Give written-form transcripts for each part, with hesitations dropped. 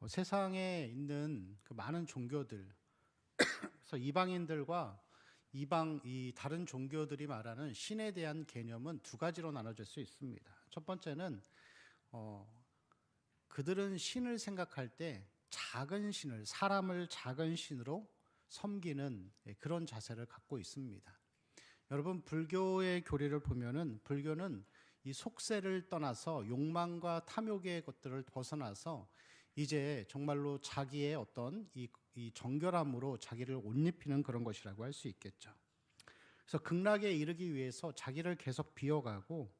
세상에 있는 그 많은 종교들, 그래서 이방인들과 이 다른 종교들이 말하는 신에 대한 개념은 두 가지로 나눠질 수 있습니다. 첫 번째는 그들은 신을 생각할 때 작은 신을, 사람을 작은 신으로 섬기는 그런 자세를 갖고 있습니다. 여러분, 불교의 교리를 보면은 불교는 이 속세를 떠나서 욕망과 탐욕의 것들을 벗어나서 이제 정말로 자기의 어떤 이 정결함으로 자기를 옷 입히는 그런 것이라고 할 수 있겠죠. 그래서 극락에 이르기 위해서 자기를 계속 비워가고,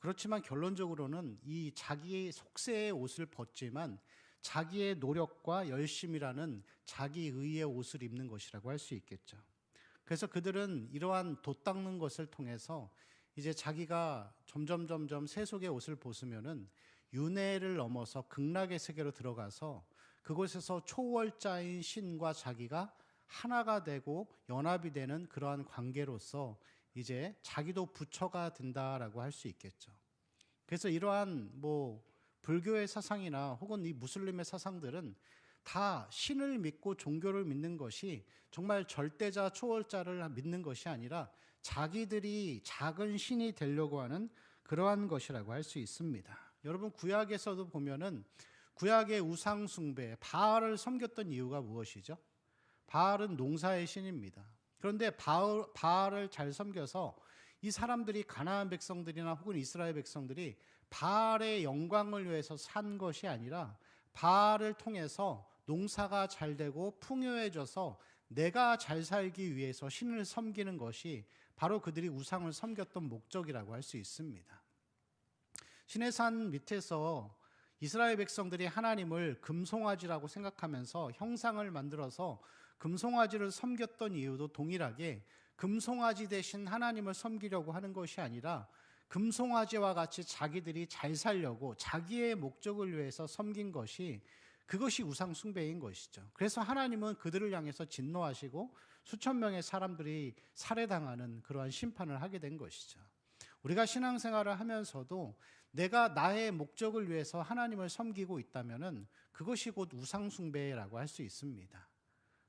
그렇지만 결론적으로는 이 자기의 속세의 옷을 벗지만 자기의 노력과 열심이라는 자기 의의 옷을 입는 것이라고 할 수 있겠죠. 그래서 그들은 이러한 돛 닦는 것을 통해서 이제 자기가 점점 세속의 옷을 벗으면은 윤회를 넘어서 극락의 세계로 들어가서 그곳에서 초월자인 신과 자기가 하나가 되고 연합이 되는 그러한 관계로서 이제 자기도 부처가 된다라고 할 수 있겠죠. 그래서 이러한 불교의 사상이나 혹은 이 무슬림의 사상들은 다 신을 믿고 종교를 믿는 것이 정말 절대자 초월자를 믿는 것이 아니라 자기들이 작은 신이 되려고 하는 그러한 것이라고 할 수 있습니다. 여러분, 구약에서도 보면은 구약의 우상 숭배, 바알을 섬겼던 이유가 무엇이죠? 바알은 농사의 신입니다. 그런데 바알을 잘 섬겨서 이 사람들이 가나안 백성들이나 혹은 이스라엘 백성들이 바알의 영광을 위해서 산 것이 아니라 바알을 통해서 농사가 잘 되고 풍요해져서 내가 잘 살기 위해서 신을 섬기는 것이 바로 그들이 우상을 섬겼던 목적이라고 할 수 있습니다. 시내산 밑에서 이스라엘 백성들이 하나님을 금송아지라고 생각하면서 형상을 만들어서 금송아지를 섬겼던 이유도 동일하게 금송아지 대신 하나님을 섬기려고 하는 것이 아니라 금송아지와 같이 자기들이 잘 살려고 자기의 목적을 위해서 섬긴 것이 그것이 우상 숭배인 것이죠. 그래서 하나님은 그들을 향해서 진노하시고 수천 명의 사람들이 살해당하는 그러한 심판을 하게 된 것이죠. 우리가 신앙생활을 하면서도 내가 나의 목적을 위해서 하나님을 섬기고 있다면은 그것이 곧 우상 숭배라고 할 수 있습니다.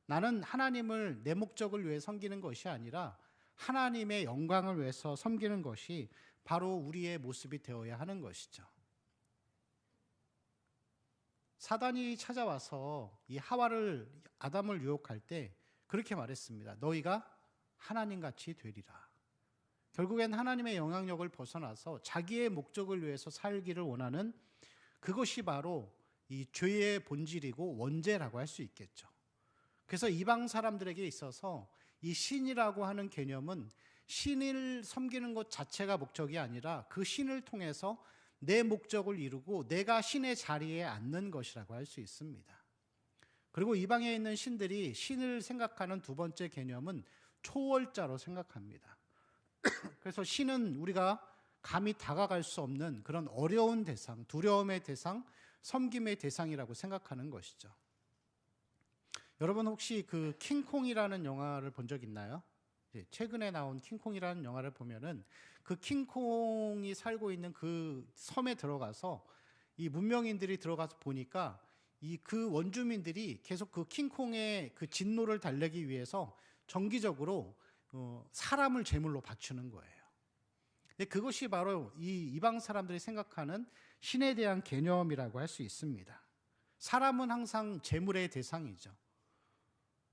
나는 하나님을 내 목적을 위해 섬기는 것이 아니라 하나님의 영광을 위해서 섬기는 것이 바로 우리의 모습이 되어야 하는 것이죠. 사단이 찾아와서 이 아담을 유혹할 때 그렇게 말했습니다. 너희가 하나님같이 되리라. 결국엔 하나님의 영향력을 벗어나서 자기의 목적을 위해서 살기를 원하는 그것이 바로 이 죄의 본질이고 원죄라고 할 수 있겠죠. 그래서 이방 사람들에게 있어서 이 신이라고 하는 개념은 신을 섬기는 것 자체가 목적이 아니라 그 신을 통해서 내 목적을 이루고 내가 신의 자리에 앉는 것이라고 할 수 있습니다. 그리고 이방에 있는 신들이 신을 생각하는 두 번째 개념은 초월자로 생각합니다. 그래서 신은 우리가 감히 다가갈 수 없는 그런 어려운 대상, 두려움의 대상, 섬김의 대상이라고 생각하는 것이죠. 여러분 혹시 그 킹콩이라는 영화를 본 적 있나요? 최근에 나온 킹콩이라는 영화를 보면은 그 킹콩이 살고 있는 그 섬에 들어가서 이 문명인들이 들어가서 보니까 그 원주민들이 계속 그 킹콩의 그 진노를 달래기 위해서 정기적으로 사람을 제물로 바치는 거예요. 근데 그것이 바로 이 이방 사람들이 생각하는 신에 대한 개념이라고 할 수 있습니다. 사람은 항상 제물의 대상이죠.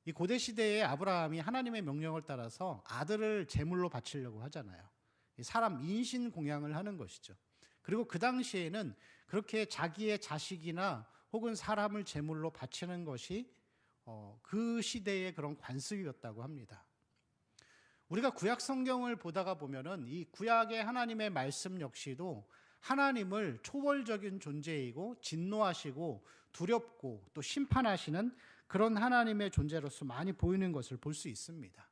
이 고대 시대에 아브라함이 하나님의 명령을 따라서 아들을 제물로 바치려고 하잖아요. 사람 인신 공양을 하는 것이죠. 그리고 그 당시에는 그렇게 자기의 자식이나 혹은 사람을 제물로 바치는 것이 그 시대의 그런 관습이었다고 합니다. 우리가 구약 성경을 보다가 보면은 이 구약의 하나님의 말씀 역시도 하나님을 초월적인 존재이고 진노하시고 두렵고 또 심판하시는 그런 하나님의 존재로서 많이 보이는 것을 볼 수 있습니다.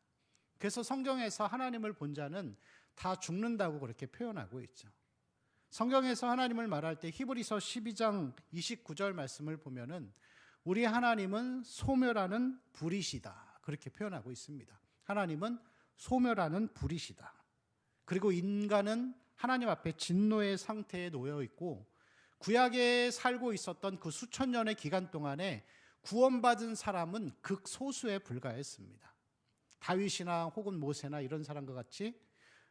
그래서 성경에서 하나님을 본 자는 다 죽는다고 그렇게 표현하고 있죠. 성경에서 하나님을 말할 때 히브리서 12장 29절 말씀을 보면은 우리 하나님은 소멸하는 불이시다 그렇게 표현하고 있습니다. 하나님은 소멸하는 불이시다. 그리고 인간은 하나님 앞에 진노의 상태에 놓여 있고 구약에 살고 있었던 그 수천 년의 기간 동안에 구원받은 사람은 극소수에 불과했습니다. 다윗이나 혹은 모세나 이런 사람과 같이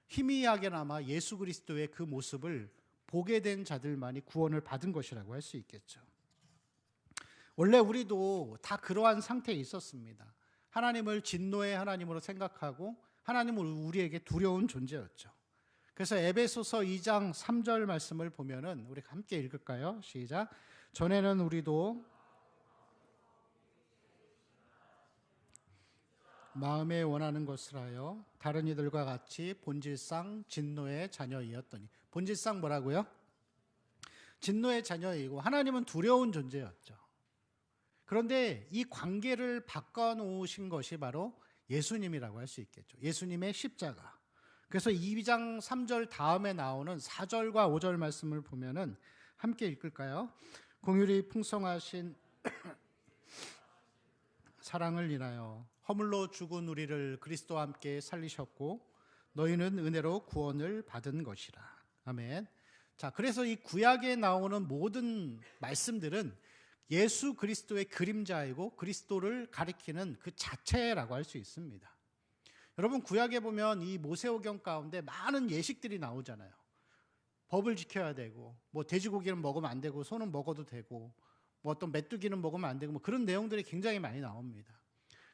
희미하게나마 예수 그리스도의 그 모습을 보게 된 자들만이 구원을 받은 것이라고 할 수 있겠죠. 원래 우리도 다 그러한 상태에 있었습니다. 하나님을 진노의 하나님으로 생각하고 하나님은 우리에게 두려운 존재였죠. 그래서 에베소서 2장 3절 말씀을 보면은 우리 함께 읽을까요? 시작. 전에는 우리도 마음에 원하는 것을 하여 다른 이들과 같이 본질상 진노의 자녀이었더니. 본질상 뭐라고요? 진노의 자녀이고 하나님은 두려운 존재였죠. 그런데 이 관계를 바꿔놓으신 것이 바로 예수님이라고 할 수 있겠죠. 예수님의 십자가. 그래서 2장 3절 다음에 나오는 4절과 5절 말씀을 보면은 함께 읽을까요? 공율이 풍성하신 사랑을 인하여 허물로 죽은 우리를 그리스도와 함께 살리셨고 너희는 은혜로 구원을 받은 것이라. 아멘. 자, 그래서 이 구약에 나오는 모든 말씀들은 예수 그리스도의 그림자이고 그리스도를 가리키는 그 자체라고 할 수 있습니다. 여러분, 구약에 보면 이 모세오경 가운데 많은 예식들이 나오잖아요. 법을 지켜야 되고, 뭐 돼지고기는 먹으면 안 되고, 소는 먹어도 되고, 뭐 어떤 메뚜기는 먹으면 안 되고, 뭐 그런 내용들이 굉장히 많이 나옵니다.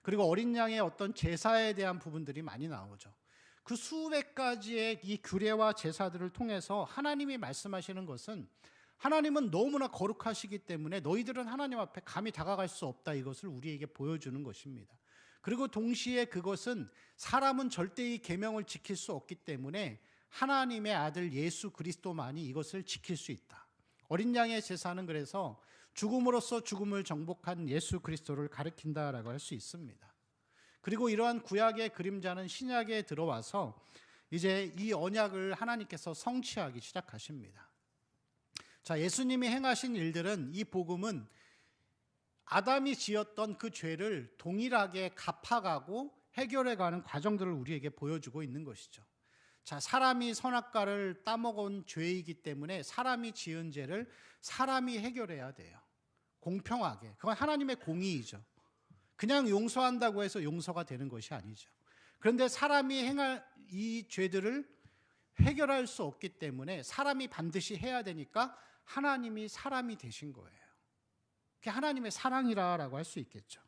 그리고 어린 양의 어떤 제사에 대한 부분들이 많이 나오죠. 그 수백 가지의 이 규례와 제사들을 통해서 하나님이 말씀하시는 것은 하나님은 너무나 거룩하시기 때문에 너희들은 하나님 앞에 감히 다가갈 수 없다, 이것을 우리에게 보여주는 것입니다. 그리고 동시에 그것은 사람은 절대 이 계명을 지킬 수 없기 때문에 하나님의 아들 예수 그리스도만이 이것을 지킬 수 있다. 어린 양의 제사는 그래서 죽음으로써 죽음을 정복한 예수 그리스도를 가리킨다라고 할 수 있습니다. 그리고 이러한 구약의 그림자는 신약에 들어와서 이제 이 언약을 하나님께서 성취하기 시작하십니다. 자, 예수님이 행하신 일들은, 이 복음은 아담이 지었던 그 죄를 동일하게 갚아가고 해결해가는 과정들을 우리에게 보여주고 있는 것이죠. 자, 사람이 선악과를 따먹은 죄이기 때문에 사람이 지은 죄를 사람이 해결해야 돼요. 공평하게. 그건 하나님의 공의이죠. 그냥 용서한다고 해서 용서가 되는 것이 아니죠. 그런데 사람이 행할 이 죄들을 해결할 수 없기 때문에 사람이 반드시 해야 되니까 하나님이 사람이 되신 거예요. 그게 하나님의 사랑이라고 할 수 있겠죠.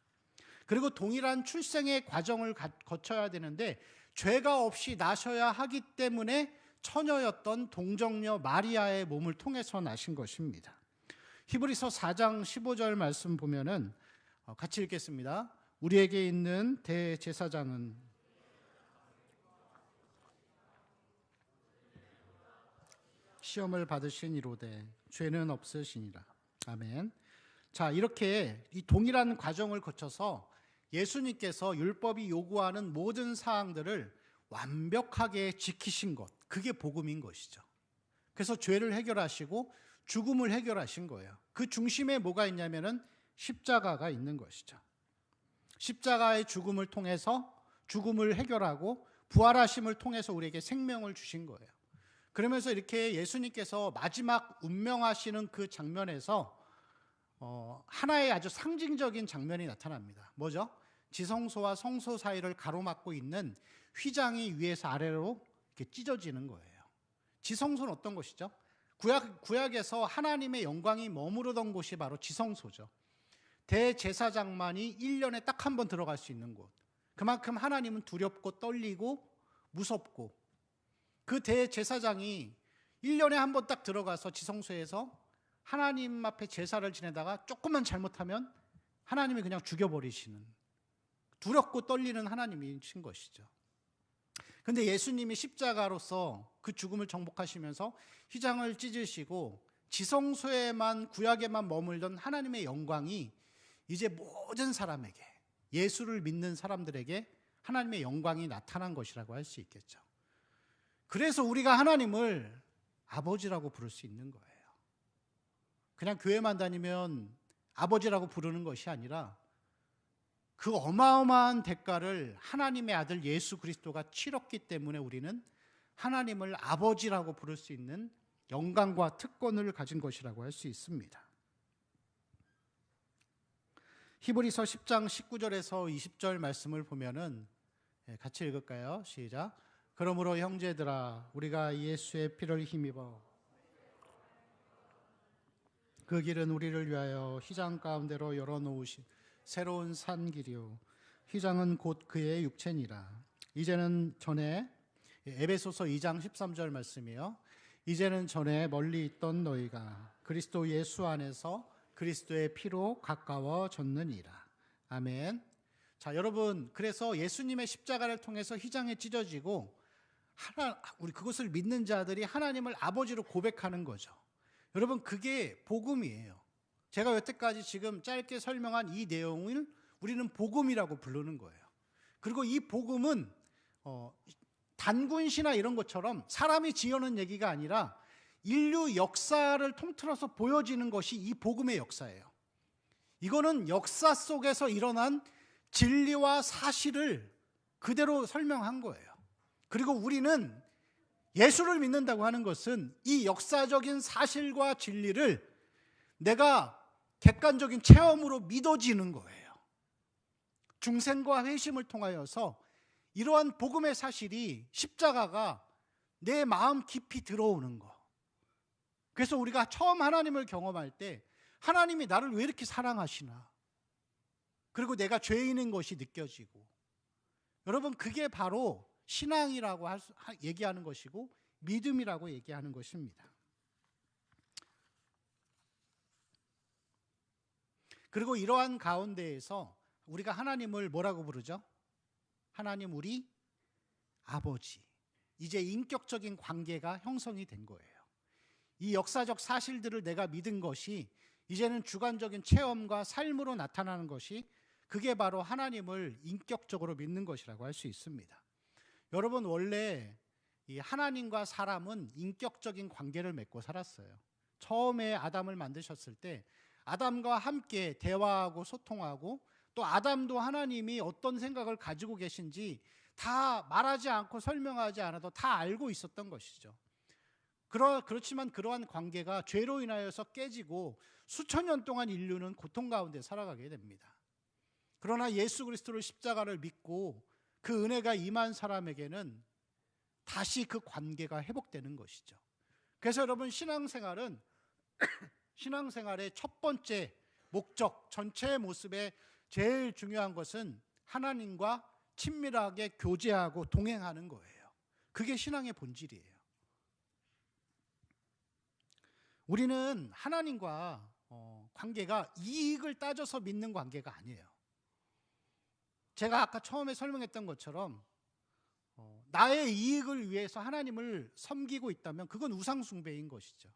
그리고 동일한 출생의 과정을 거쳐야 되는데 죄가 없이 나셔야 하기 때문에 처녀였던 동정녀 마리아의 몸을 통해서 나신 것입니다. 히브리서 4장 15절 말씀 보면은 같이 읽겠습니다. 우리에게 있는 대제사장은 시험을 받으신 이로되 죄는 없으시니라. 아멘. 자, 이렇게 이 동일한 과정을 거쳐서 예수님께서 율법이 요구하는 모든 사항들을 완벽하게 지키신 것, 그게 복음인 것이죠. 그래서 죄를 해결하시고 죽음을 해결하신 거예요. 그 중심에 뭐가 있냐면은 십자가가 있는 것이죠. 십자가의 죽음을 통해서 죽음을 해결하고 부활하심을 통해서 우리에게 생명을 주신 거예요. 그러면서 이렇게 예수님께서 마지막 운명하시는 그 장면에서 하나의 아주 상징적인 장면이 나타납니다. 뭐죠? 지성소와 성소 사이를 가로막고 있는 휘장이 위에서 아래로 이렇게 찢어지는 거예요. 지성소는 어떤 곳이죠? 구약에서 하나님의 영광이 머무르던 곳이 바로 지성소죠. 대제사장만이 1년에 딱 한 번 들어갈 수 있는 곳. 그만큼 하나님은 두렵고 떨리고 무섭고, 그 대제사장이 1년에 한 번 딱 들어가서 지성소에서 하나님 앞에 제사를 지내다가 조금만 잘못하면 하나님이 그냥 죽여버리시는, 두렵고 떨리는 하나님이신 것이죠. 그런데 예수님이 십자가로서 그 죽음을 정복하시면서 휘장을 찢으시고 지성소에만, 구약에만 머물던 하나님의 영광이 이제 모든 사람에게, 예수를 믿는 사람들에게 하나님의 영광이 나타난 것이라고 할 수 있겠죠. 그래서 우리가 하나님을 아버지라고 부를 수 있는 거예요. 그냥 교회만 다니면 아버지라고 부르는 것이 아니라 그 어마어마한 대가를 하나님의 아들 예수 그리스도가 치렀기 때문에 우리는 하나님을 아버지라고 부를 수 있는 영광과 특권을 가진 것이라고 할 수 있습니다. 히브리서 10장 19절에서 20절 말씀을 보면은 같이 읽을까요? 시작. 그러므로 형제들아 우리가 예수의 피를 힘입어 그 길은 우리를 위하여 휘장 가운데로 열어놓으신 새로운 산 길이요 휘장은 곧 그의 육체니라. 이제는 전에 에베소서 2장 13절 말씀이요. 이제는 전에 멀리 있던 너희가 그리스도 예수 안에서 그리스도의 피로 가까워졌느니라. 아멘. 자, 여러분, 그래서 예수님의 십자가를 통해서 휘장이 찢어지고 우리 그것을 믿는 자들이 하나님을 아버지로 고백하는 거죠. 여러분, 그게 복음이에요. 제가 여태까지 지금 짧게 설명한 이 내용을 우리는 복음이라고 부르는 거예요. 그리고 이 복음은 단군시나 이런 것처럼 사람이 지어낸 얘기가 아니라 인류 역사를 통틀어서 보여지는 것이 이 복음의 역사예요. 이거는 역사 속에서 일어난 진리와 사실을 그대로 설명한 거예요. 그리고 우리는 예수를 믿는다고 하는 것은 이 역사적인 사실과 진리를 내가 객관적인 체험으로 믿어지는 거예요. 중생과 회심을 통하여서 이러한 복음의 사실이 십자가가 내 마음 깊이 들어오는 거. 그래서 우리가 처음 하나님을 경험할 때 하나님이 나를 왜 이렇게 사랑하시나, 그리고 내가 죄인인 것이 느껴지고, 여러분 그게 바로 신앙이라고 얘기하는 것이고 믿음이라고 얘기하는 것입니다. 그리고 이러한 가운데에서 우리가 하나님을 뭐라고 부르죠? 하나님 우리 아버지. 이제 인격적인 관계가 형성이 된 거예요. 이 역사적 사실들을 내가 믿은 것이 이제는 주관적인 체험과 삶으로 나타나는 것이, 그게 바로 하나님을 인격적으로 믿는 것이라고 할 수 있습니다. 여러분, 원래 이 하나님과 사람은 인격적인 관계를 맺고 살았어요. 처음에 아담을 만드셨을 때 아담과 함께 대화하고 소통하고, 또 아담도 하나님이 어떤 생각을 가지고 계신지 다 말하지 않고 설명하지 않아도 다 알고 있었던 것이죠. 그렇지만 그러한 관계가 죄로 인하여서 깨지고 수천 년 동안 인류는 고통 가운데 살아가게 됩니다. 그러나 예수 그리스도를 십자가를 믿고 그 은혜가 임한 사람에게는 다시 그 관계가 회복되는 것이죠. 그래서 여러분, 신앙생활은 신앙생활의 첫 번째 목적, 전체의 모습에 제일 중요한 것은 하나님과 친밀하게 교제하고 동행하는 거예요. 그게 신앙의 본질이에요. 우리는 하나님과 관계가 이익을 따져서 믿는 관계가 아니에요. 제가 아까 처음에 설명했던 것처럼 나의 이익을 위해서 하나님을 섬기고 있다면 그건 우상숭배인 것이죠.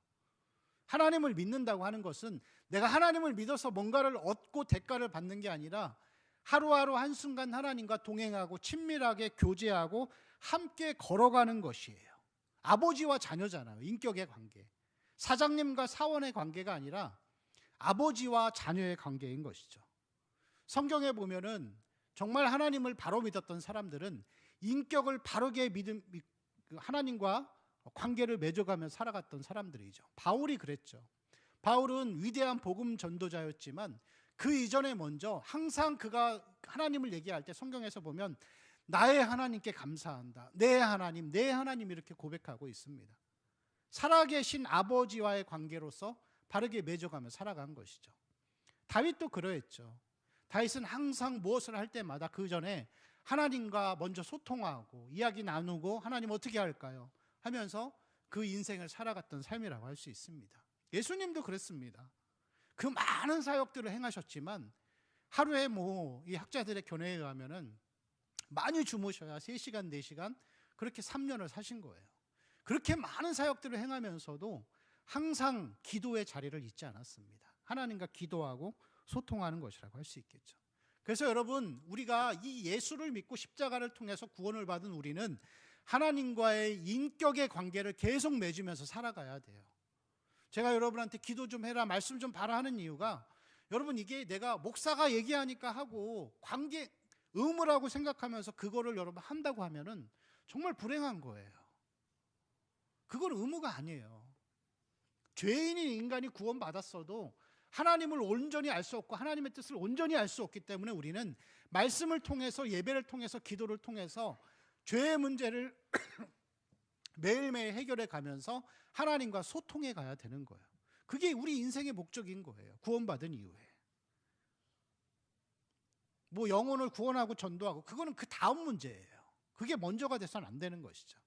하나님을 믿는다고 하는 것은 내가 하나님을 믿어서 뭔가를 얻고 대가를 받는 게 아니라 하루하루 한순간 하나님과 동행하고 친밀하게 교제하고 함께 걸어가는 것이에요. 아버지와 자녀잖아요. 인격의 관계. 사장님과 사원의 관계가 아니라 아버지와 자녀의 관계인 것이죠. 성경에 보면은 정말 하나님을 바로 믿었던 사람들은 인격을 바르게 하나님과 관계를 맺어가며 살아갔던 사람들이죠. 바울이 그랬죠. 바울은 위대한 복음 전도자였지만 그 이전에 먼저 항상 그가 하나님을 얘기할 때 성경에서 보면 나의 하나님께 감사한다, 내 하나님, 내 하나님 이렇게 고백하고 있습니다. 살아계신 아버지와의 관계로서 바르게 맺어가며 살아간 것이죠. 다윗도 그러했죠. 다윗은 항상 무엇을 할 때마다 그 전에 하나님과 먼저 소통하고 이야기 나누고 하나님 어떻게 할까요? 하면서 그 인생을 살아갔던 삶이라고 할 수 있습니다. 예수님도 그랬습니다. 그 많은 사역들을 행하셨지만 하루에 이 학자들의 견해에 의하면은 많이 주무셔야 3시간, 4시간 그렇게 3년을 사신 거예요. 그렇게 많은 사역들을 행하면서도 항상 기도의 자리를 잊지 않았습니다. 하나님과 기도하고 소통하는 것이라고 할 수 있겠죠. 그래서 여러분, 우리가 이 예수를 믿고 십자가를 통해서 구원을 받은 우리는 하나님과의 인격의 관계를 계속 맺으면서 살아가야 돼요. 제가 여러분한테 기도 좀 해라, 말씀 좀 봐라 하는 이유가, 여러분 이게 내가 목사가 얘기하니까 하고 관계 의무라고 생각하면서 그거를 여러분 한다고 하면은 정말 불행한 거예요. 그건 의무가 아니에요. 죄인인 인간이 구원받았어도 하나님을 온전히 알 수 없고 하나님의 뜻을 온전히 알 수 없기 때문에 우리는 말씀을 통해서, 예배를 통해서, 기도를 통해서 죄의 문제를 매일매일 해결해 가면서 하나님과 소통해 가야 되는 거예요. 그게 우리 인생의 목적인 거예요. 구원받은 이후에. 뭐 영혼을 구원하고 전도하고 그거는 그 다음 문제예요. 그게 먼저가 돼서는 안 되는 것이죠.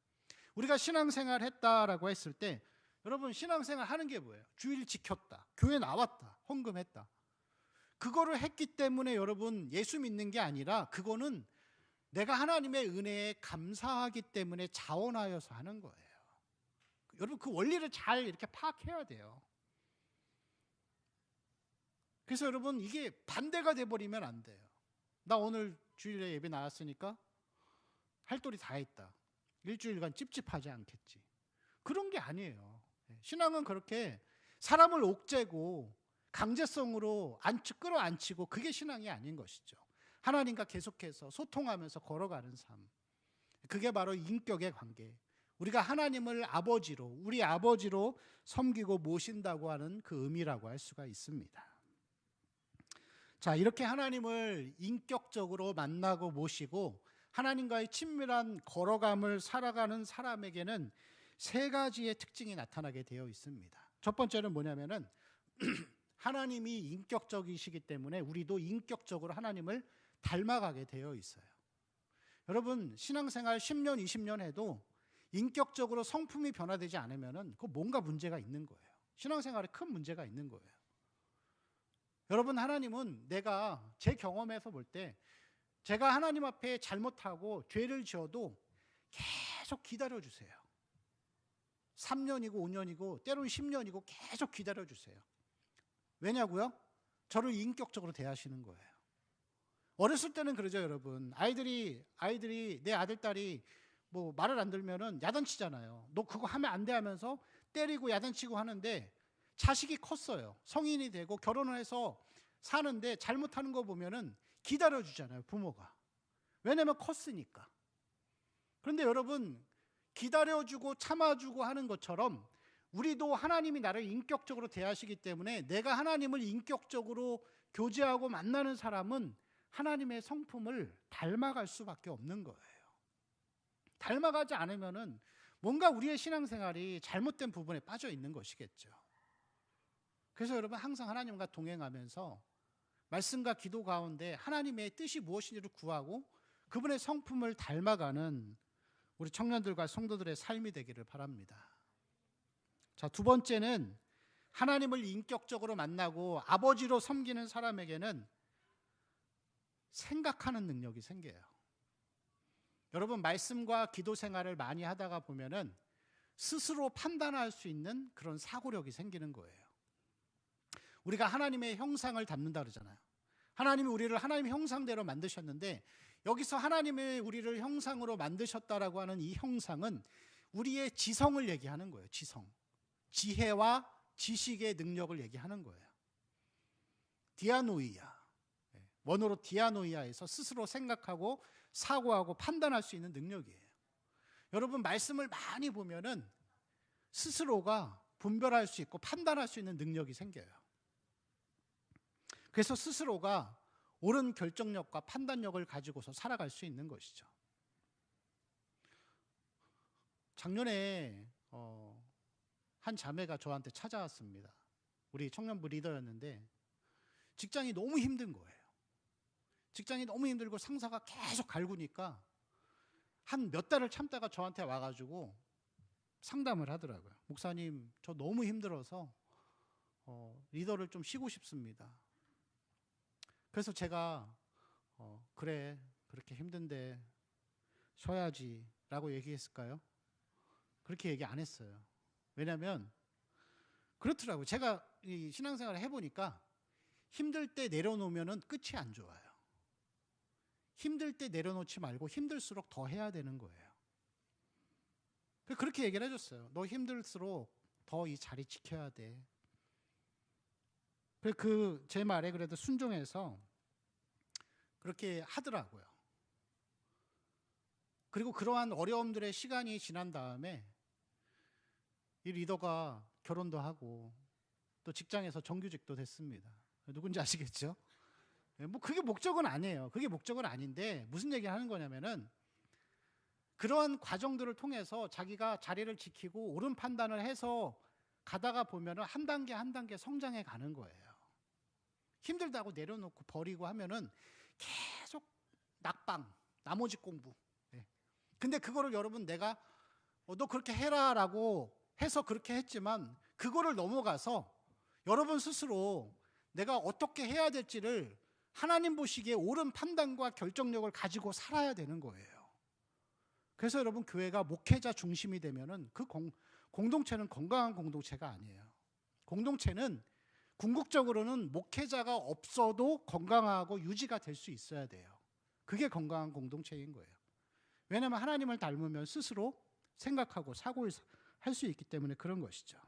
우리가 신앙생활 했다라고 했을 때 여러분, 신앙생활 하는 게 뭐예요? 주일 지켰다, 교회 나왔다, 헌금했다. 그거를 했기 때문에 여러분 예수 믿는 게 아니라 그거는 내가 하나님의 은혜에 감사하기 때문에 자원하여서 하는 거예요. 여러분 그 원리를 잘 이렇게 파악해야 돼요. 그래서 여러분 이게 반대가 돼버리면 안 돼요. 나 오늘 주일에 예배 나왔으니까 할 도리 다 했다. 일주일간 찝찝하지 않겠지. 그런 게 아니에요. 신앙은 그렇게 사람을 옥죄고 강제성으로 끌어안치고 그게 신앙이 아닌 것이죠. 하나님과 계속해서 소통하면서 걸어가는 삶. 그게 바로 인격의 관계. 우리가 하나님을 아버지로, 우리 아버지로 섬기고 모신다고 하는 그 의미라고 할 수가 있습니다. 자, 이렇게 하나님을 인격적으로 만나고 모시고 하나님과의 친밀한 걸어감을 살아가는 사람에게는 세 가지의 특징이 나타나게 되어 있습니다. 첫 번째는 뭐냐면은 하나님이 인격적이시기 때문에 우리도 인격적으로 하나님을 닮아가게 되어 있어요. 여러분 신앙생활 10년, 20년 해도 인격적으로 성품이 변화되지 않으면은 그 뭔가 문제가 있는 거예요. 신앙생활에 큰 문제가 있는 거예요. 여러분 하나님은 내가 제 경험에서 볼 때 제가 하나님 앞에 잘못하고 죄를 지어도 계속 기다려주세요. 3년이고 5년이고 때로는 10년이고 계속 기다려주세요. 왜냐고요? 저를 인격적으로 대하시는 거예요. 어렸을 때는 그러죠, 여러분. 아이들이 내 아들, 딸이 뭐 말을 안 들면은 야단치잖아요. 너 그거 하면 안 돼 하면서 때리고 야단치고 하는데 자식이 컸어요. 성인이 되고 결혼을 해서 사는데 잘못하는 거 보면은 기다려주잖아요, 부모가. 왜냐면 컸으니까. 그런데 여러분, 기다려주고 참아주고 하는 것처럼 우리도 하나님이 나를 인격적으로 대하시기 때문에 내가 하나님을 인격적으로 교제하고 만나는 사람은 하나님의 성품을 닮아갈 수밖에 없는 거예요. 닮아가지 않으면은 뭔가 우리의 신앙생활이 잘못된 부분에 빠져 있는 것이겠죠. 그래서 여러분 항상 하나님과 동행하면서 말씀과 기도 가운데 하나님의 뜻이 무엇인지를 구하고 그분의 성품을 닮아가는 우리 청년들과 성도들의 삶이 되기를 바랍니다. 자, 두 번째는 하나님을 인격적으로 만나고 아버지로 섬기는 사람에게는 생각하는 능력이 생겨요. 여러분 말씀과 기도 생활을 많이 하다가 보면은 스스로 판단할 수 있는 그런 사고력이 생기는 거예요. 우리가 하나님의 형상을 닮는다 그러잖아요. 하나님이 우리를 하나님의 형상대로 만드셨는데 여기서 하나님이 우리를 형상으로 만드셨다라고 하는 이 형상은 우리의 지성을 얘기하는 거예요. 지성. 지혜와 지식의 능력을 얘기하는 거예요. 디아노이아. 원어로 디아노이아에서 스스로 생각하고 사고하고 판단할 수 있는 능력이에요. 여러분 말씀을 많이 보면은 스스로가 분별할 수 있고 판단할 수 있는 능력이 생겨요. 그래서 스스로가 옳은 결정력과 판단력을 가지고서 살아갈 수 있는 것이죠. 작년에 한 자매가 저한테 찾아왔습니다. 우리 청년부 리더였는데 직장이 너무 힘든 거예요. 직장이 너무 힘들고 상사가 계속 갈구니까 한 몇 달을 참다가 저한테 와가지고 상담을 하더라고요. 목사님, 저 너무 힘들어서 리더를 좀 쉬고 싶습니다. 그래서 제가 그래, 그렇게 힘든데 쉬어야지 라고 얘기했을까요? 그렇게 얘기 안 했어요. 왜냐하면 그렇더라고요. 제가 이 신앙생활을 해보니까 힘들 때 내려놓으면 끝이 안 좋아요. 힘들 때 내려놓지 말고 힘들수록 더 해야 되는 거예요. 그렇게 얘기를 해줬어요. 너 힘들수록 더 이 자리 지켜야 돼. 제 말에 그래도 순종해서 그렇게 하더라고요. 그리고 그러한 어려움들의 시간이 지난 다음에 이 리더가 결혼도 하고 또 직장에서 정규직도 됐습니다. 누군지 아시겠죠? 뭐 그게 목적은 아니에요. 그게 목적은 아닌데 무슨 얘기를 하는 거냐면은 그러한 과정들을 통해서 자기가 자리를 지키고 옳은 판단을 해서 가다가 보면은 한 단계 한 단계 성장해 가는 거예요. 힘들다고 내려놓고 버리고 하면은 계속 낙방, 나머지 공부. 근데 그거를 여러분 내가 너 그렇게 해라라고 해서 그렇게 했지만 그거를 넘어가서 여러분 스스로 내가 어떻게 해야 될지를 하나님 보시기에 옳은 판단과 결정력을 가지고 살아야 되는 거예요. 그래서 여러분 교회가 목회자 중심이 되면은 그 공동체는 건강한 공동체가 아니에요. 공동체는 궁극적으로는 목회자가 없어도 건강하고 유지가 될 수 있어야 돼요. 그게 건강한 공동체인 거예요. 왜냐하면 하나님을 닮으면 스스로 생각하고 사고를 할 수 있기 때문에 그런 것이죠.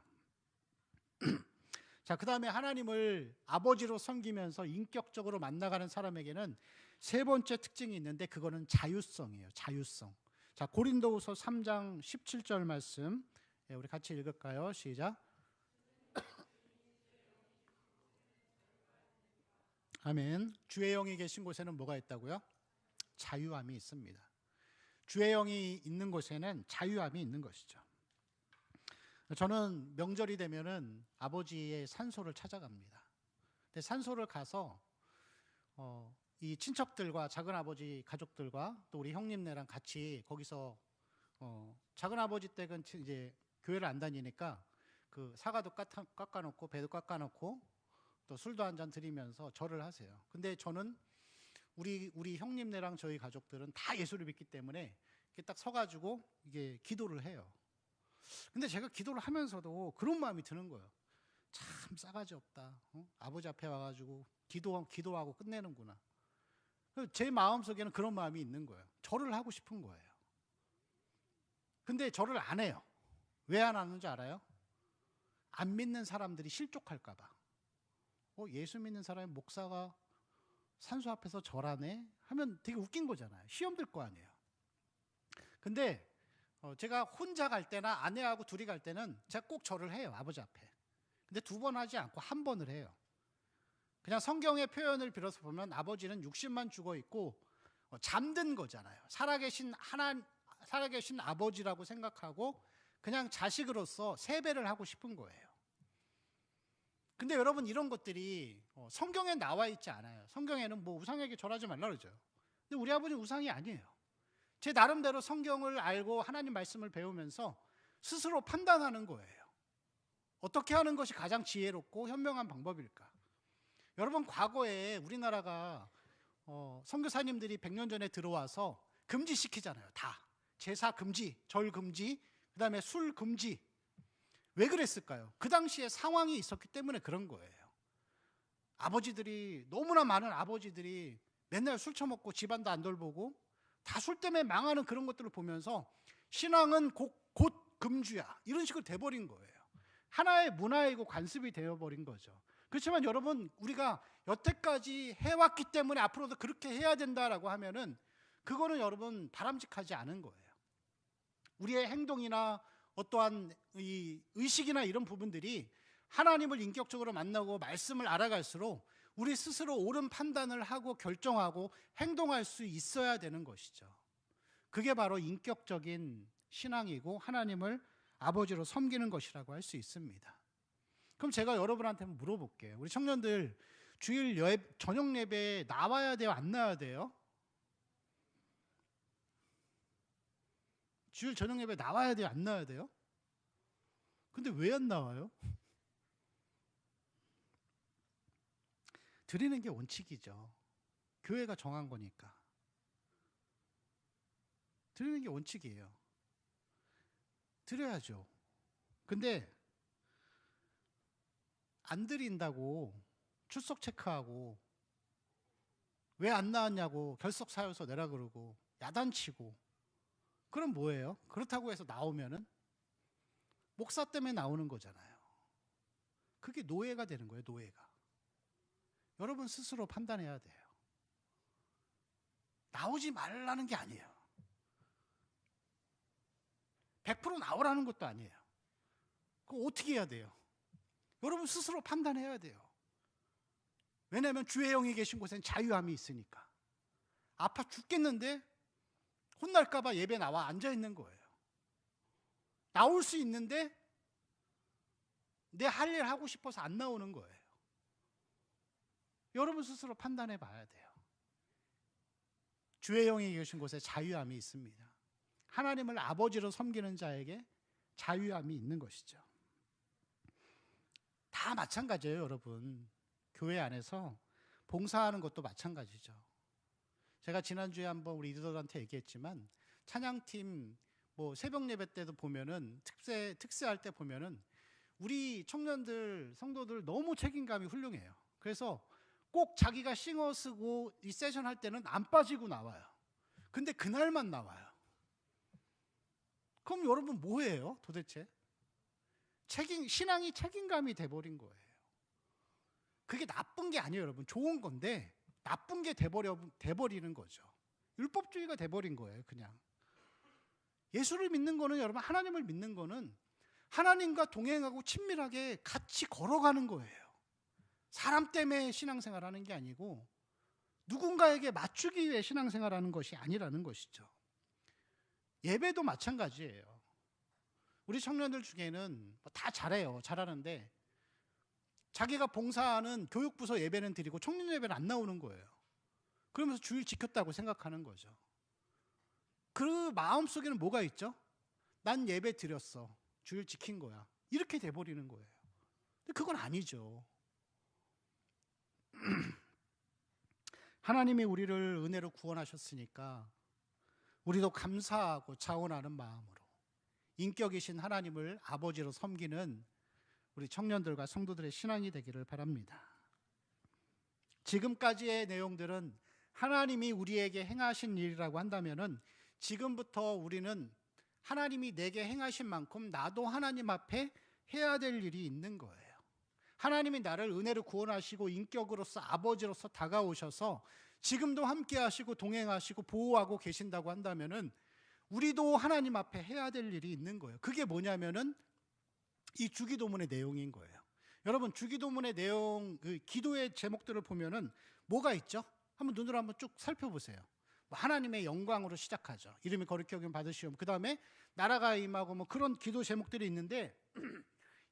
자, 그 다음에 하나님을 아버지로 섬기면서 인격적으로 만나가는 사람에게는 세 번째 특징이 있는데 그거는 자유성이에요. 자유성. 자, 고린도후서 3장 17절 말씀 우리 같이 읽을까요? 시작. 아멘. 주의 영이 계신 곳에는 뭐가 있다고요? 자유함이 있습니다. 주의 영이 있는 곳에는 자유함이 있는 것이죠. 저는 명절이 되면은 아버지의 산소를 찾아갑니다. 근데 산소를 가서 이 친척들과 작은 아버지 가족들과 또 우리 형님네랑 같이 거기서 작은 아버지 댁은 이제 교회를 안 다니니까 그 사과도 깎아놓고 배도 깎아놓고 또 술도 한 잔 드리면서 절을 하세요. 근데 저는 우리 형님네랑 저희 가족들은 다 예수를 믿기 때문에 이렇게 딱 서가지고 이게 기도를 해요. 근데 제가 기도를 하면서도 그런 마음이 드는 거예요. 참 싸가지 없다. 아버지 앞에 와가지고 기도하고 끝내는구나. 제 마음속에는 그런 마음이 있는 거예요. 절을 하고 싶은 거예요. 근데 절을 안 해요. 왜 안 하는지 알아요? 안 믿는 사람들이 실족할까 봐. 예수 믿는 사람이 목사가 산소 앞에서 절하네? 하면 되게 웃긴 거잖아요. 시험 들 거 아니에요. 근데 제가 혼자 갈 때나 아내하고 둘이 갈 때는 제가 꼭 절을 해요. 아버지 앞에. 근데 2번 하지 않고 1번을 해요. 그냥 성경의 표현을 빌어서 보면 아버지는 육신만 죽어 있고 잠든 거잖아요. 살아계신 아버지라고 생각하고 그냥 자식으로서 세배를 하고 싶은 거예요. 근데 여러분 이런 것들이 성경에 나와 있지 않아요. 성경에는 뭐 우상에게 절하지 말라 그러죠. 근데 우리 아버지는 우상이 아니에요. 제 나름대로 성경을 알고 하나님 말씀을 배우면서 스스로 판단하는 거예요. 어떻게 하는 것이 가장 지혜롭고 현명한 방법일까? 여러분 과거에 우리나라가 선교사님들이 100년 전에 들어와서 금지시키잖아요. 다. 제사 금지, 절 금지, 그 다음에 술 금지. 왜 그랬을까요? 그 당시에 상황이 있었기 때문에 그런 거예요. 아버지들이 너무나 많은 아버지들이 맨날 술 처먹고 집안도 안 돌보고 다 술 때문에 망하는 그런 것들을 보면서 신앙은 곧 금주야 이런 식으로 돼버린 거예요. 하나의 문화이고 관습이 되어버린 거죠. 그렇지만 여러분 우리가 여태까지 해왔기 때문에 앞으로도 그렇게 해야 된다라고 하면은 그거는 여러분 바람직하지 않은 거예요. 우리의 행동이나 어떠한 이 의식이나 이런 부분들이 하나님을 인격적으로 만나고 말씀을 알아갈수록 우리 스스로 옳은 판단을 하고 결정하고 행동할 수 있어야 되는 것이죠. 그게 바로 인격적인 신앙이고 하나님을 아버지로 섬기는 것이라고 할 수 있습니다. 그럼 제가 여러분한테 물어볼게요. 우리 청년들 주일 저녁 예배에 나와야 돼요? 안 나와야 돼요? 주일 저녁 예배 나와야 돼요? 안 나와야 돼요? 근데 왜 안 나와요? 드리는 게 원칙이죠. 교회가 정한 거니까. 드리는 게 원칙이에요. 드려야죠. 근데 안 드린다고 출석 체크하고 왜 안 나왔냐고 결석 사유서 내라 그러고 야단치고 그럼 뭐예요? 그렇다고 해서 나오면은 목사 때문에 나오는 거잖아요. 그게 노예가 되는 거예요. 노예가. 여러분 스스로 판단해야 돼요. 나오지 말라는 게 아니에요. 100% 나오라는 것도 아니에요. 그거 어떻게 해야 돼요? 여러분 스스로 판단해야 돼요. 왜냐하면 주의 영이 계신 곳엔 자유함이 있으니까. 아파 죽겠는데 혼날까 봐 예배 나와 앉아 있는 거예요. 나올 수 있는데 내 할 일 하고 싶어서 안 나오는 거예요. 여러분 스스로 판단해 봐야 돼요. 주의 영이 계신 곳에 자유함이 있습니다. 하나님을 아버지로 섬기는 자에게 자유함이 있는 것이죠. 다 마찬가지예요, 여러분. 교회 안에서 봉사하는 것도 마찬가지죠. 제가 지난주에 한번 우리 리더들한테 얘기했지만 찬양팀 새벽 예배 때도 보면은 특세할 때 보면은 우리 청년들 성도들 너무 책임감이 훌륭해요. 그래서 꼭 자기가 싱어 쓰고 이 세션 할 때는 안 빠지고 나와요. 근데 그날만 나와요. 그럼 여러분 뭐예요 도대체? 신앙이 책임감이 돼버린 거예요. 그게 나쁜 게 아니에요, 여러분. 좋은 건데 나쁜 게 돼버리는 거죠. 율법주의가 돼버린 거예요, 그냥. 예수를 믿는 거는, 여러분, 하나님을 믿는 거는 하나님과 동행하고 친밀하게 같이 걸어가는 거예요. 사람 때문에 신앙생활 하는 게 아니고 누군가에게 맞추기 위해 신앙생활 하는 것이 아니라는 것이죠. 예배도 마찬가지예요. 우리 청년들 중에는 다 잘해요. 잘하는데 자기가 봉사하는 교육부서 예배는 드리고 청년 예배는 안 나오는 거예요. 그러면서 주일 지켰다고 생각하는 거죠. 그 마음속에는 뭐가 있죠? 난 예배 드렸어. 주일 지킨 거야. 이렇게 돼버리는 거예요. 근데 그건 아니죠. 하나님이 우리를 은혜로 구원하셨으니까 우리도 감사하고 자원하는 마음으로 인격이신 하나님을 아버지로 섬기는 우리 청년들과 성도들의 신앙이 되기를 바랍니다. 지금까지의 내용들은 하나님이 우리에게 행하신 일이라고 한다면은 지금부터 우리는 하나님이 내게 행하신 만큼 나도 하나님 앞에 해야 될 일이 있는 거예요. 하나님이 나를 은혜로 구원하시고 인격으로서 아버지로서 다가오셔서 지금도 함께 하시고 동행하시고 보호하고 계신다고 한다면은 우리도 하나님 앞에 해야 될 일이 있는 거예요. 그게 뭐냐면은 이 주기도문의 내용인 거예요. 여러분, 주기도문의 내용, 그 기도의 제목들을 보면은 뭐가 있죠? 한번 눈으로 한번 쭉 살펴보세요. 하나님의 영광으로 시작하죠. 이름이 거룩히 여김 받으시옵. 그 다음에 나라가 임하고 그런 기도 제목들이 있는데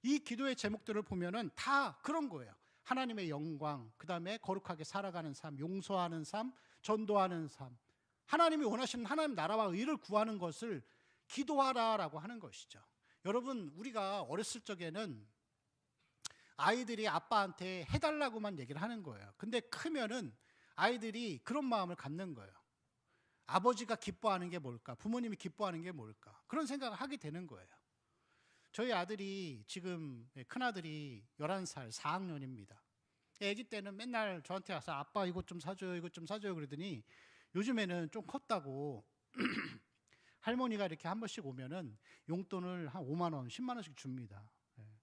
이 기도의 제목들을 보면은 다 그런 거예요. 하나님의 영광, 그 다음에 거룩하게 살아가는 삶, 용서하는 삶, 전도하는 삶, 하나님이 원하시는 하나님 나라와 의를 구하는 것을 기도하라라고 하는 것이죠. 여러분, 우리가 어렸을 적에는 아이들이 아빠한테 해달라고만 얘기를 하는 거예요. 근데 크면은 아이들이 그런 마음을 갖는 거예요. 아버지가 기뻐하는 게 뭘까? 부모님이 기뻐하는 게 뭘까? 그런 생각을 하게 되는 거예요. 저희 아들이 지금, 큰아들이 11살 4학년입니다. 아기 때는 맨날 저한테 와서 아빠 이것 좀 사줘요, 이것 좀 사줘요 그러더니 요즘에는 좀 컸다고 할머니가 이렇게 한 번씩 오면은 용돈을 한 5만 원, 10만 원씩 줍니다.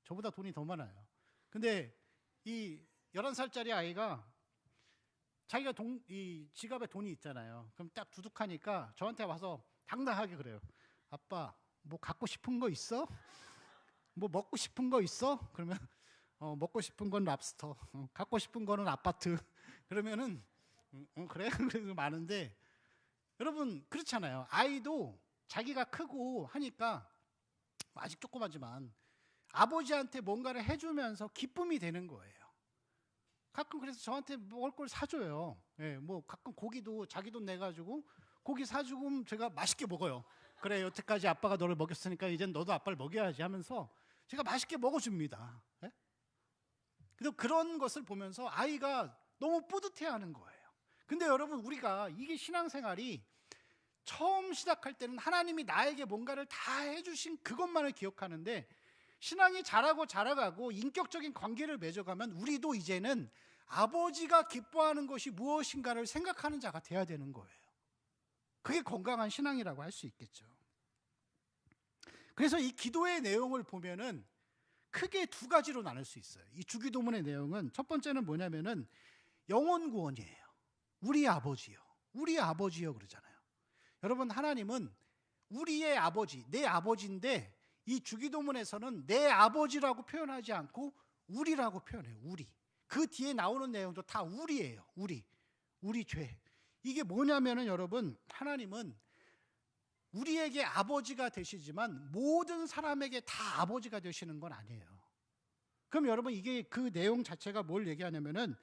저보다 돈이 더 많아요. 근데 이 11살짜리 아이가 자기가 이 지갑에 돈이 있잖아요. 그럼 딱 두둑하니까 저한테 와서 당당하게 그래요. 아빠, 뭐 갖고 싶은 거 있어? 뭐 먹고 싶은 거 있어? 그러면 먹고 싶은 건 랍스터, 갖고 싶은 거는 아파트. 그러면은 그래? 그래서 많은데 여러분 그렇잖아요. 아이도 자기가 크고 하니까 아직 조그마지만 아버지한테 뭔가를 해주면서 기쁨이 되는 거예요. 가끔 그래서 저한테 먹을 걸 사줘요. 뭐 가끔 고기도 자기 돈 내가지고 고기 사주고 제가 맛있게 먹어요. 그래, 여태까지 아빠가 너를 먹였으니까 이젠 너도 아빠를 먹여야지 하면서 제가 맛있게 먹어줍니다. 그래서 그런 것을 보면서 아이가 너무 뿌듯해하는 거예요. 근데 여러분, 우리가 이게 신앙생활이 처음 시작할 때는 하나님이 나에게 뭔가를 다 해주신 그것만을 기억하는데 신앙이 자라가고 인격적인 관계를 맺어가면 우리도 이제는 아버지가 기뻐하는 것이 무엇인가를 생각하는 자가 돼야 되는 거예요. 그게 건강한 신앙이라고 할 수 있겠죠. 그래서 이 기도의 내용을 보면은 크게 두 가지로 나눌 수 있어요. 이 주기도문의 내용은 첫 번째는 뭐냐면은 영혼 구원이에요. 우리 아버지요, 우리 아버지요 그러잖아요. 여러분, 하나님은 우리의 아버지, 내 아버지인데 이 주기도문에서는 내 아버지라고 표현하지 않고 우리라고 표현해요. 우리. 그 뒤에 나오는 내용도 다 우리예요. 우리 죄. 이게 뭐냐면은 여러분, 하나님은 우리에게 아버지가 되시지만 모든 사람에게 다 아버지가 되시는 건 아니에요. 그럼 여러분, 이게 그 내용 자체가 뭘 얘기하냐면은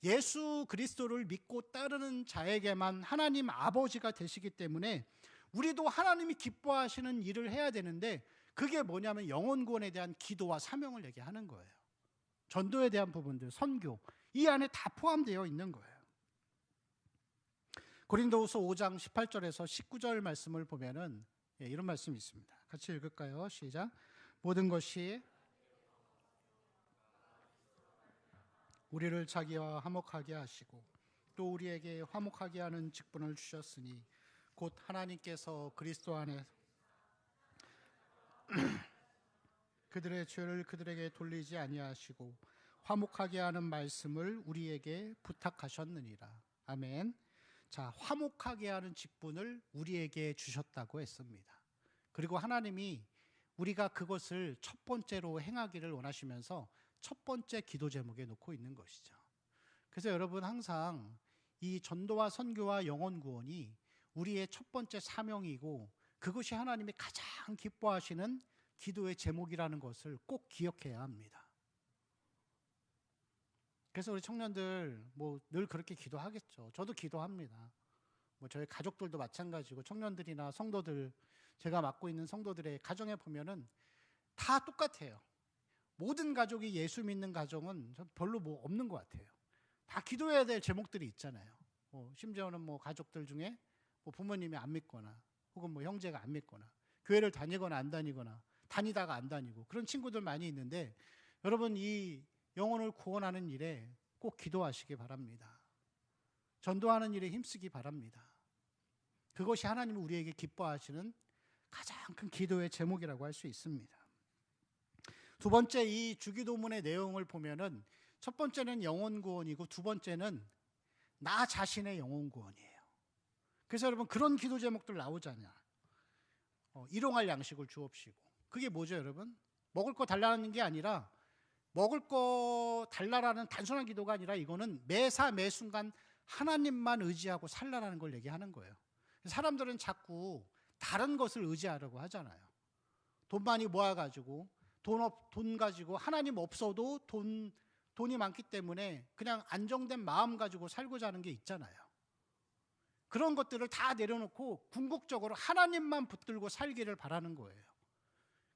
예수 그리스도를 믿고 따르는 자에게만 하나님 아버지가 되시기 때문에 우리도 하나님이 기뻐하시는 일을 해야 되는데, 그게 뭐냐면 영혼 구원에 대한 기도와 사명을 얘기하는 거예요. 전도에 대한 부분들, 선교, 이 안에 다 포함되어 있는 거예요. 고린도후서 5장 18절에서 19절 말씀을 보면은 이런 말씀이 있습니다. 같이 읽을까요? 시작. 모든 것이 우리를 자기와 화목하게 하시고 또 우리에게 화목하게 하는 직분을 주셨으니 곧 하나님께서 그리스도 안에 그들의 죄를 그들에게 돌리지 아니하시고 화목하게 하는 말씀을 우리에게 부탁하셨느니라. 아멘. 자, 화목하게 하는 직분을 우리에게 주셨다고 했습니다. 그리고 하나님이 우리가 그것을 첫 번째로 행하기를 원하시면서 첫 번째 기도 제목에 놓고 있는 것이죠. 그래서 여러분, 항상 이 전도와 선교와 영혼 구원이 우리의 첫 번째 사명이고 그것이 하나님이 가장 기뻐하시는 기도의 제목이라는 것을 꼭 기억해야 합니다. 그래서 우리 청년들 뭐 늘 그렇게 기도하겠죠. 저도 기도합니다. 뭐 저희 가족들도 마찬가지고 청년들이나 성도들, 제가 맡고 있는 성도들의 가정에 보면은 다 똑같아요. 모든 가족이 예수 믿는 가정은 별로 뭐 없는 것 같아요. 다 기도해야 될 제목들이 있잖아요. 심지어는 뭐 가족들 중에 뭐 부모님이 안 믿거나 혹은 뭐 형제가 안 믿거나 교회를 다니거나 안 다니거나 다니다가 안 다니고 그런 친구들 많이 있는데, 여러분, 이 영혼을 구원하는 일에 꼭 기도하시기 바랍니다. 전도하는 일에 힘쓰기 바랍니다. 그것이 하나님이 우리에게 기뻐하시는 가장 큰 기도의 제목이라고 할 수 있습니다. 두 번째, 이 주기도문의 내용을 보면은 첫 번째는 영혼 구원이고 두 번째는 나 자신의 영혼 구원이에요. 그래서 여러분, 그런 기도 제목들 나오잖아요. 일용할 양식을 주옵시고. 그게 뭐죠, 여러분? 먹을 거 달라는 게 아니라, 먹을 거 달라라는 단순한 기도가 아니라 이거는 매사 매순간 하나님만 의지하고 살라라는 걸 얘기하는 거예요. 사람들은 자꾸 다른 것을 의지하려고 하잖아요. 돈 많이 모아가지고 돈 가지고 하나님 없어도 돈이 많기 때문에 그냥 안정된 마음 가지고 살고자 하는 게 있잖아요. 그런 것들을 다 내려놓고 궁극적으로 하나님만 붙들고 살기를 바라는 거예요.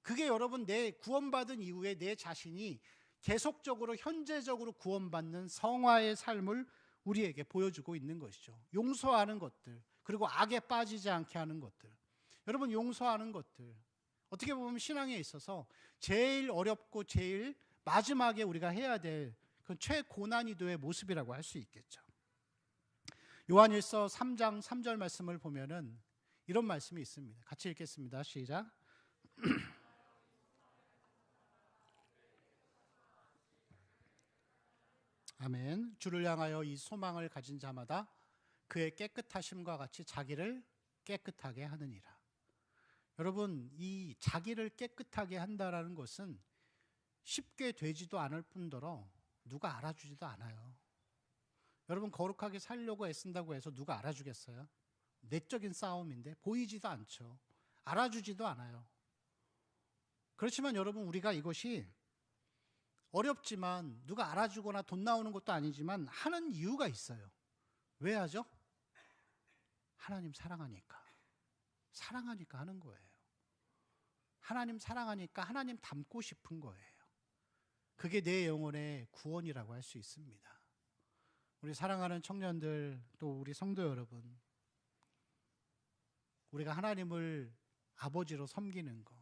그게 여러분, 내 구원받은 이후에 내 자신이 계속적으로 현재적으로 구원받는 성화의 삶을 우리에게 보여주고 있는 것이죠. 용서하는 것들, 그리고 악에 빠지지 않게 하는 것들. 여러분, 용서하는 것들, 어떻게 보면 신앙에 있어서 제일 어렵고 제일 마지막에 우리가 해야 될 그 최고난이도의 모습이라고 할 수 있겠죠. 요한일서 3장 3절 말씀을 보면은 이런 말씀이 있습니다. 같이 읽겠습니다. 시작. 아멘. 주를 향하여 이 소망을 가진 자마다 그의 깨끗하심과 같이 자기를 깨끗하게 하느니라. 여러분, 이 자기를 깨끗하게 한다라는 것은 쉽게 되지도 않을 뿐더러 누가 알아주지도 않아요. 여러분, 거룩하게 살려고 애쓴다고 해서 누가 알아주겠어요? 내적인 싸움인데 보이지도 않죠. 알아주지도 않아요. 그렇지만 여러분, 우리가 이것이 어렵지만 누가 알아주거나 돈 나오는 것도 아니지만 하는 이유가 있어요. 왜 하죠? 하나님 사랑하니까. 사랑하니까 하는 거예요. 하나님 사랑하니까 하나님 닮고 싶은 거예요. 그게 내 영혼의 구원이라고 할 수 있습니다. 우리 사랑하는 청년들, 또 우리 성도 여러분, 우리가 하나님을 아버지로 섬기는 거,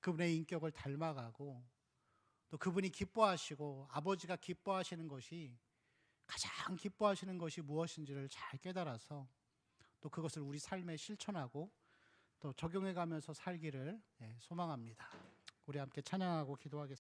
그분의 인격을 닮아가고 또 그분이 기뻐하시고 아버지가 기뻐하시는 것이, 가장 기뻐하시는 것이 무엇인지를 잘 깨달아서 또 그것을 우리 삶에 실천하고 또 적용해 가면서 살기를 소망합니다. 우리 함께 찬양하고 기도하겠습니다.